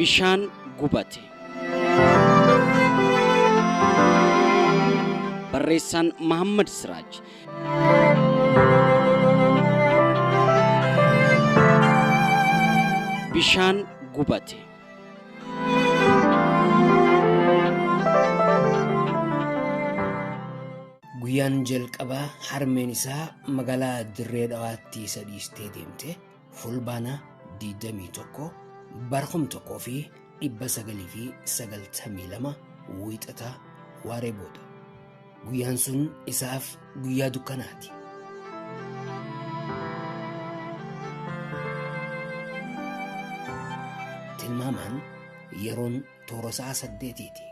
bishaan gubate. Barreessaan Mahammad Siraaj. Bishaan gubate. Guyyaan jalqabaa harmeen isaa magaalaa Dirree Dhawaatti isa dhiistee deemte fulbaana 21 bara 1992 wiixataa waaree booda. Guyyaan sun isaaf guyyaa dukkanaati. Tilmaamaan yeroon toora sa'a 8ti.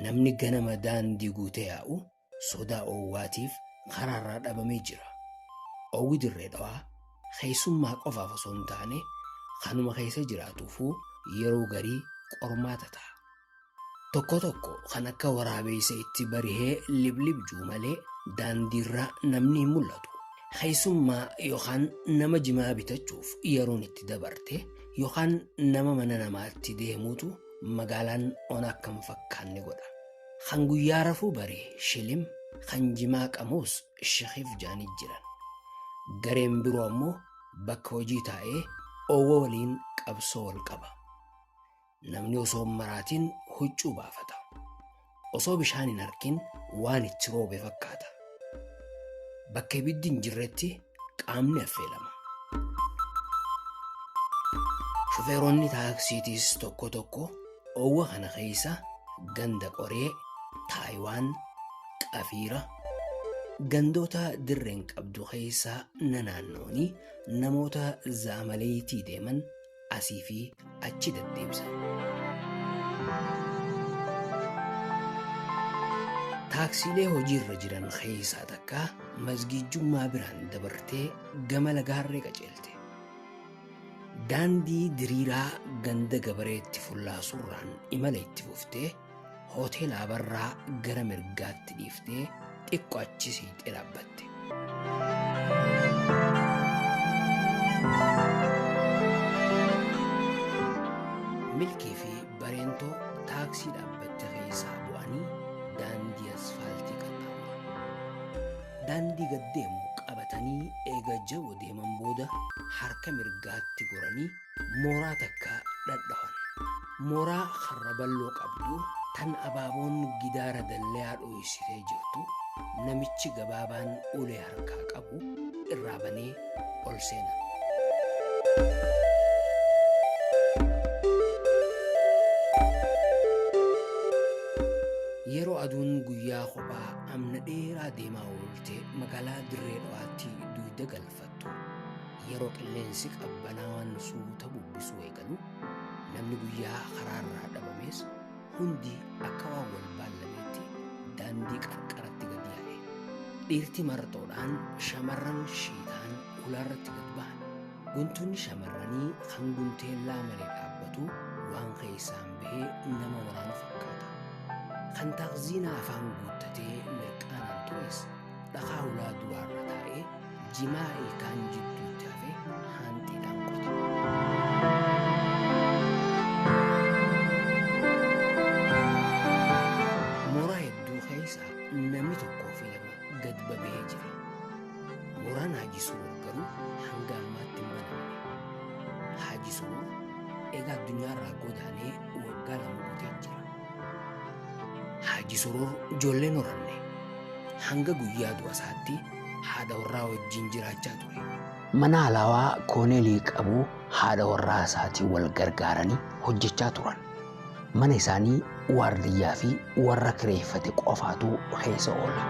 Namni ganama daandii guutee yaa'u sodaa oowwaatiif karaarraa dhabamee jira. Oowwi Dirree Dhawaa keessummaa qofaaf osoo hin taane kanuma keessa jiraatuufuu yeroo garii qormaata ta'a. Tokko tokko kan akka waraabessa itti barihee liblibjuu malee daandiirra namni hin mul'atu. Keessummaa yookaan nama jimaa bitachuuf yeroon itti dabarte yookaan nama mana namaatti deemuutu magaalaan ona akka hin fakkaanne godha. Kan guyyaa rafuu baree shilim, kan jimaa qamuus sheekhiif jaanii jiran. Gareen biroo ammoo bakka hojii taa'ee oowwa waliin qabsoo wal qaba. Namni osoo maraatiin huccuu baafata. Osoo bishaan hin arkin waan itti roobe fakkaata. Bakka ibiddi hin jirretti qaamni affeelama. Shufeeronni taaksiitiis tokko tokko oowwa kana keessa ganda qoree, Taayiwaan, Qafiira, gandoota dirreen qabdu keessa nanaannoonii namoota zaamaleetii deeman asii fi achi deddeebisan. Taaksiilee hojiirra jiran keessaa takka masgiijjummaa biraan dabartee gama lagaarree qaceelte. Daandii diriiraa ganda gabareetti fullaasuurraan imala itti fuftee hoteela Abarraa gara mirgaatti dhiiftee xiqqoo achi siixee dhaabbatte. Milkii fi bareentoo taaksii dhaabbatte keessaa bu'anii daandii asfaaltii qaxxaamuran. Daandii gaddeemu qabatanii eega jawwa deeman booda harka mirgaatti goranii mooraa takka dhadhawan. Mooraa harra balloo qabdu tan abaaboon gidaara dallee dho'isitee jirtu namichi gabaabaan ulee harkaa qabu irraa banee ol seena. Yeroo aduun guyyaa kophaa amna dheeraa deemaa oolte magaalaa Dirree Dhawaatti duyda galfattu yeroo qilleensi qabbanaawaan suuta bubbisuu eegalu namni guyyaa karaarraa dhabamees hundi akka waan wal baallameetti daandii qarqaratti gad yaa'e. Dhiirti marxoodhaan shamarran shiitaan ulaarratti gad ba'an. Guntuun shamarranii kan gunteellaa malee dhaabbatu waan keessaan bahee nama waraana fakkaata. Kan taaksiinaa afaan guuttatee mirqaanaan tures dhakaa ulaa duraarra taa'ee jimaa ilkaan jidduutti hafee haanxiidhaan qote. Mooraa hedduu keessaa namni tokkoo fi lama gad babee jira. Mooraan Haji Suruur garuu hanga ammaatti hin banamne. Haji Suruur egaa addunyaarraa godaanee waggaa lama guutee jira. Haji Suruur ijoolleen horanne hanga guyyaa du'a isaatti haadha warraa wajjin jiraachaa ture. Mana alaawaa kooneelii qabu haadha warraa isaatii wal gargaaranii hojjechaa turan. Mana isaanii waardiyyaa fi warra kireeffate qofaatu keessa oola.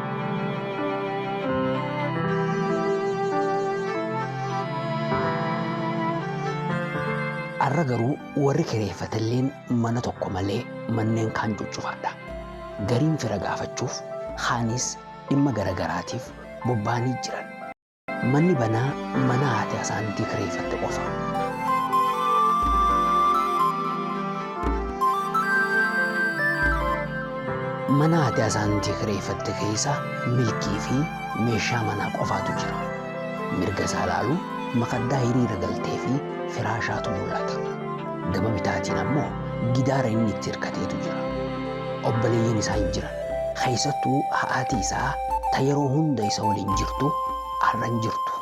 Har'a garuu warri kireeffatalleen mana tokko malee manneen kaan cuccufaadha. Gariin fira gaafachuuf haanis dhimma garagaraatiif bobba'anii jiran. Manni banaa mana haati asaantii kireeffatte qofa. Mana haati asaantii kireeffatte keessa milkii fi meeshaa manaa qofaatu jira. Mirga isaa ilaalu makaddaa hiriira galtee fi firaashaatu mul'ata. Gama bitaatiin ammoo gidaara inni itti hirkateetu jira. Obboleeyyan isaa hin jiran. Keessattuu haati isaa ta yeroo hunda isa waliin jirtu har'an jirtu.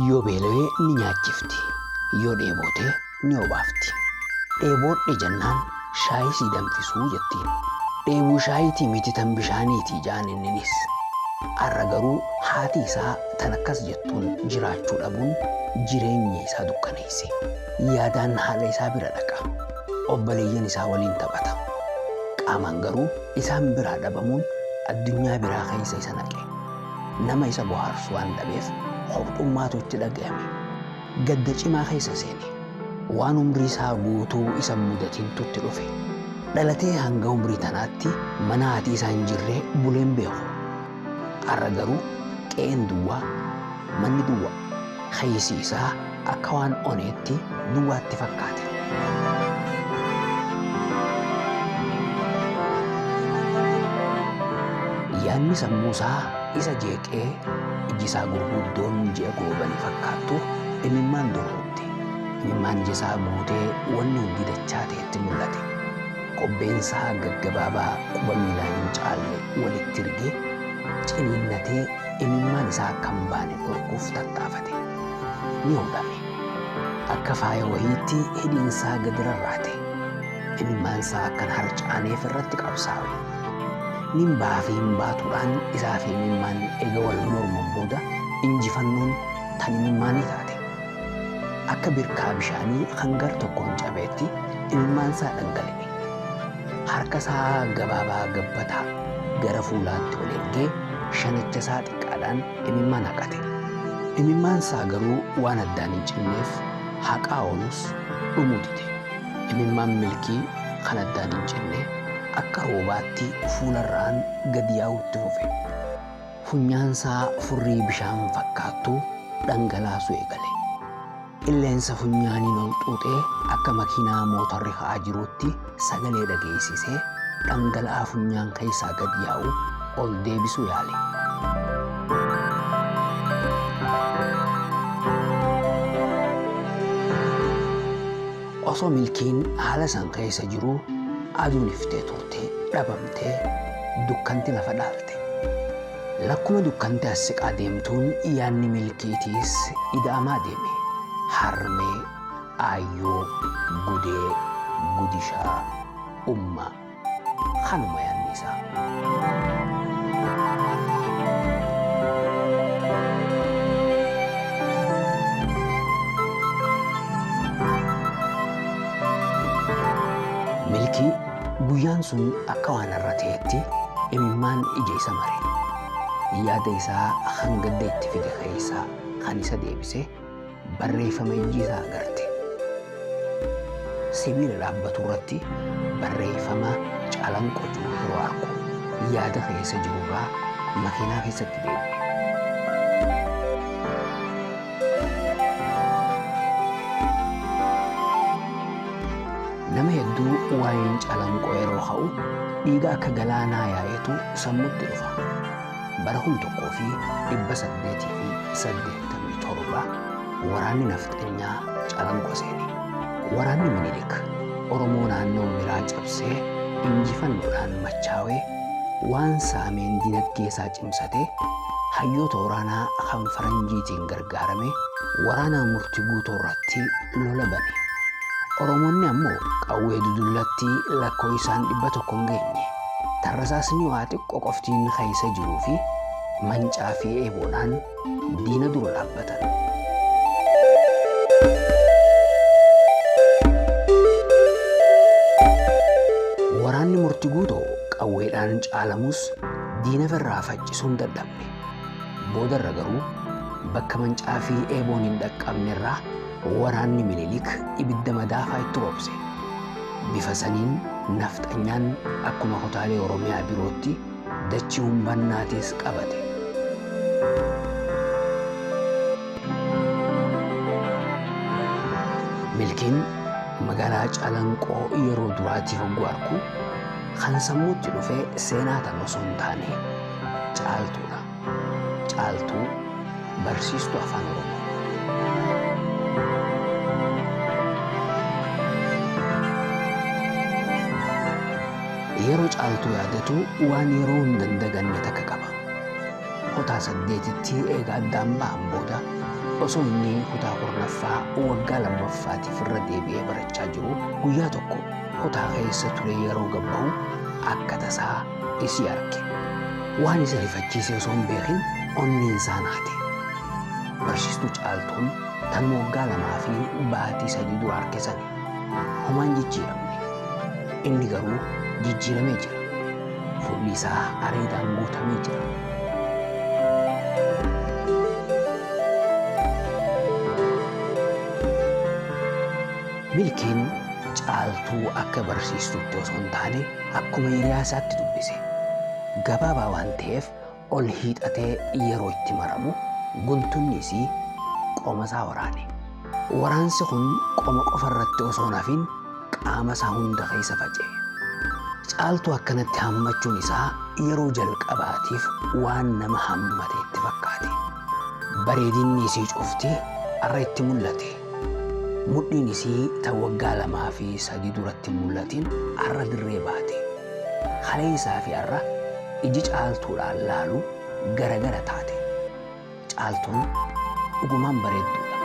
Yoo beela'ee ni nyaachifti. Yoo dheebote ni obaafti. Dheeboodhe jennaan shaayii sii danfisuu jettiin. Dheebuu shaayitii miti tan bishaaniitii jaan inninis. Har'a garuu haati isaa tan akkas jettuun jiraachuu dhabuun jireenya isaa dukkaneesse. Yaadaan haadha isaa bira dhaqa. Obboleeyyan isaa waliin taphata. Qaamaan garuu isaan biraa dhabamuun addunyaa biraa keessa isa naqe. Nama isa bohaarsu waan dhabeef hobxummaatu itti dhaga'ame. Gadda cimaa keessa seene. Waan umrii isaa guutuu isa mudatintu itti dhufe. Dhalatee hanga umrii tanaatti mana haati isaa hin jirree buleen beeku. Har'a garuu qe'een duwwaa, manni duwwaa, keessi isaa akka waan oneetti duwwaatti fakkaate. Yaanni sammuu isaa isa jeeqee iji isaa gurguddoon ji'a goobanii fakkaattu imimmaan doroobde. Imimmaan ija isaa guutee wanni hundi dachaa ta'etti mul'ate. Qobbeen isaa gaggabaabaa quba miilaa hin caalle walitti ergee ciniinnatee imimmaan isaa akka hin baane dhorkuuf tattaafate. Ni hodhame. Akka faaya wayiitti hidhiin isaa gadi rarraate. Imimmaan isaa akkan harcaaneef irratti qabsaa'e. Nin baafii hin baatuudhaan isaa fi imimmaan eega wal morman booda injifannoon tan imimmaanii taate. Akka birkaa bishaanii hangar tokkoon cabeetti imimmaan isaa dhangala'e. Harka isaa gabaabaa gabbataa gara fuulaatti ol ergee shanicha isaa xiqqaadhaan imimmaan haqate. Imimmaan isaa garuu waan addaan hin cinneef haqaa oolus dhumuu dide. Imimmaan milkii kan addaan hin cinne akka roobaatti fuularraan gadi yaa'utti fufe. Funyaan isaa furrii bishaan fakkaattu dhangalaasuu eegale. Qilleensa funyaaniin ol xuuxee akka makiinaa mootorri ka'aa jiruutti sagalee dhageessisee dhangala'aa funyaan keessaa gadi yaa'u ol deebisuu yaale. Osoo milkiin haala san keessa jiruu aduun iftee turtee dhabamtee dukkanti lafa dhaalte. Lakkuma dukkanti as siqaa deemtuun yaanni milkiitiis ida'amaa deeme. Harmee, aayyoo, gudee, gudishaa, ummaa kanuma yaanni isaa. Milkii guyyaan sun akka waan irra ta'etti imimmaan ija isa mare. Yaada isaa hanga itti fide keessaa kan isa deebise barreeffama ijji isaa agarte. Sibiila dhaabbatu irratti barreeffama calanqoo jiru yeroo argu yaada keessa jirurraa makiinaa keessatti deebi'e. Nama hedduu waa'een calanqoo yeroo ka'u dhiiga akka galaanaa yaa'etu sammuutti dhufa. Bara 1887 waraanni nafxanyaa calanqoo seene. Waraanni Minilik Oromoo naannoo biraa cabsee injifannoodhaan machaawee waan saameen dinagdee isaa cimsatee hayyoota waraanaa kan faranjiitiin gargaarame waraana murtii guutuu irratti lola bane. Oromoonni ammoo qawwee dudullatti lakkoo isaan 100 hin geenye. Tarrasaasni waa xiqqoo qoftiin keessa jiruu fi mancaa fi eeboodhaan diina dura dhaabbatan. Waraanni murtii guutuu qawweedhaan caalamus diina irraa faccisuun dadhabne. Boodarra garuu bakka mancaa fi eeboon hin dhaqqabne irraa waraanni Minilik ibidda madaafaa itti roobse. Bifa saniin nafxanyaan akkuma kutaalee Oromiyaa birootti dachii humbannaatis qabate. Milkiin magaalaa Calanqoo yeroo duraatiif hogguu argu kan sammuutti dhufee seenaa tan osoo hin taane caaltuudha. Caaltuu barsiistuu afaan Oromoo. caaltuu yaadatu waan yeroo hin dandaganne takka qaba. Kutaa 8tti eega addaan ba'an booda osoo inni kutaa 10ffaa waggaa 2ffaatiif irra deebi'ee barachaa jiru guyyaa tokko kutaa keessa ture yeroo gabbaa'u akka tasaa isii arge. Waan isa rifachiise osoo hin beekin onneen isaa naate. Barsiistuu caaltuun tan waggaa 2 fi baatii 3 dura arge sani homaan jijjiiramne. Inni garuu jijjiiramee jira. Fuulli isaa areedaan guutamee jira. Milkiin caaltuu akka barsiistuutti osoo hin taane akkuma hiriyaa isaatti dubbise. Gabaabaa waan ta'eef ol hiixatee yeroo itti maramu guntunni isii qoma isaa waraane. Waraansi kun qoma qofa irratti osoo hin hafin qaama isaa hunda keessa faca'e. Caaltuu akkanatti hammachuun isaa yeroo jalqabaatiif waan nama hammate itti fakkaate. Bareedinni isii cufti irra itti mul'ate. Mudhiin isii ta waggaa 2 fi 3 duratti mul'atin arra dirree baate. Halee isaa fi arra iji caaltuudhaan laalu garagara taate. Caaltuun dhugumaan bareedduudha.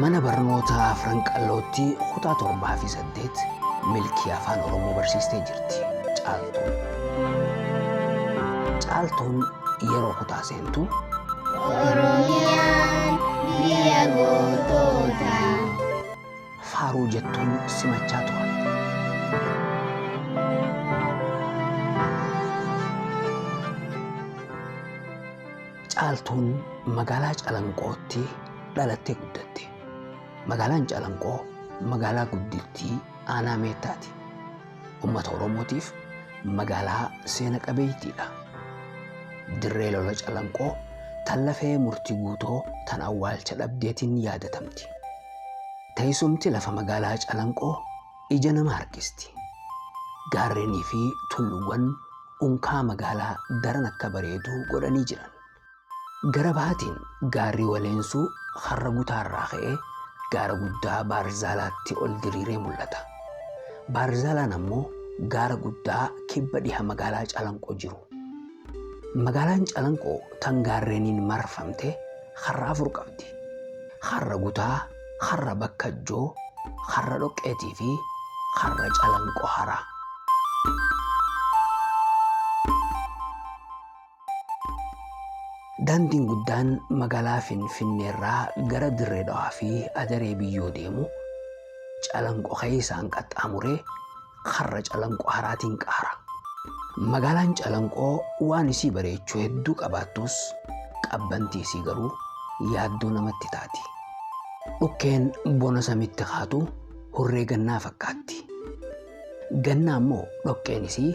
Mana barnootaa Afranqallootti kutaa 7 fi 8 milkii afaan Oromoo barsiistee jirti caaltuun. Caaltuun yeroo kutaa seentu Oromiyaan biyya gootootaa faaruu jettuun simachaa turan. Caaltuun magaalaa Calanqootti dhalattee guddatte. Magaalaan Calanqoo magaalaa guddittii aanaa Meettaati. Uummata Oromootiif magaalaa seena qabeeyyiidha. Dirree lola Calanqoo tan lafee murtii guutoo tan awwaalcha dhabdeetiin yaadatamti. Teessumti lafa magaalaa Calanqoo ija nama harkisti. Gaarreenii fi tulluuwwan unkaa magaalaa daran akka bareedu godhanii jiran. Gara bahaatiin gaarri Waleensuu harra gutaarraa ka'ee gaara guddaa Baarzaalaatti ol diriiree mul'ata. Baarzaalaan ammoo gaara guddaa kibba dhiha magaalaa Calanqoo jiru. Magaalaan Calanqoo tan gaarreeniin marfamte harra 4 qabdi. Harra gutaa, harra bakkajjoo, harra dhoqqeetii fi harra Calanqoo haraa. Daandiin guddaan magaalaa Finfinneerraa gara Dirree Dhawaa fi Adaree Biyyoo deemu Calanqoo keessaan qaxxaamuree harra Calanqoo haraatiin qaara. Magaalaan Calanqoo waan isii bareechuu hedduu qabaattus qabbantii isii garuu yaaddoo namatti taati. Dhukkeen bona samitti kaatu hurree gannaa fakkaatti. Ganna ammoo dhoqqeen isii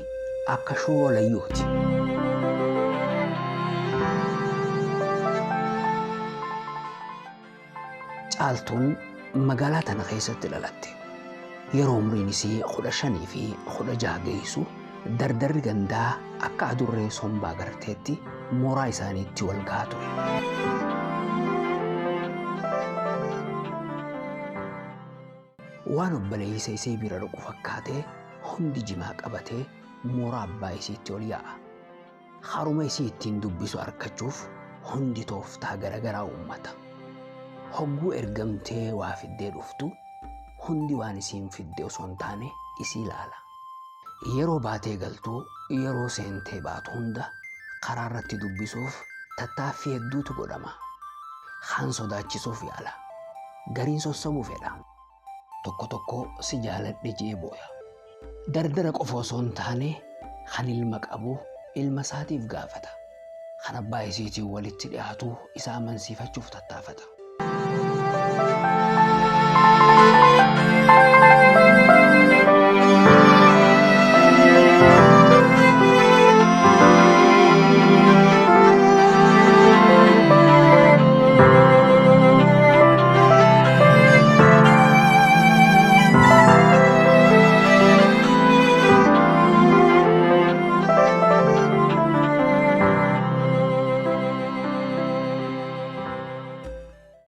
akka shuroo layyooti. Caaltuun magaalaa tana keessatti dhalatte. Yeroo umriin isii 15 fi 16 geessu dardarri gandaa akka adurree sombaa garteetti mooraa isaaniitti wal gahaa ture. Waan obboleessa isii bira dhaqu fakkaatee hundi jimaa qabatee mooraa abbaa isiitti ol yaa'a. Haruma isii ittiin dubbisu argachuuf hundi tooftaa garagaraa uummata. Hogguu ergamtee waa fiddee dhuftu hundi waan isiin fidde osoo hin taane isii ilaala. Yeroo baatee galtuu yeroo seentee baatu hunda karaa irratti dubbisuuf tattaaffii hedduutu godhama. Haan sodaachisuuf yaala. Gariin sossobuu fedha. Tokko tokko si jaaladhe jee booya. Dardara qofa osoo hin taane kan ilma qabu ilma isaatiif gaafata. Kan abbaa isiitiin walitti dhiyaatu isa amansiifachuuf tattaafata.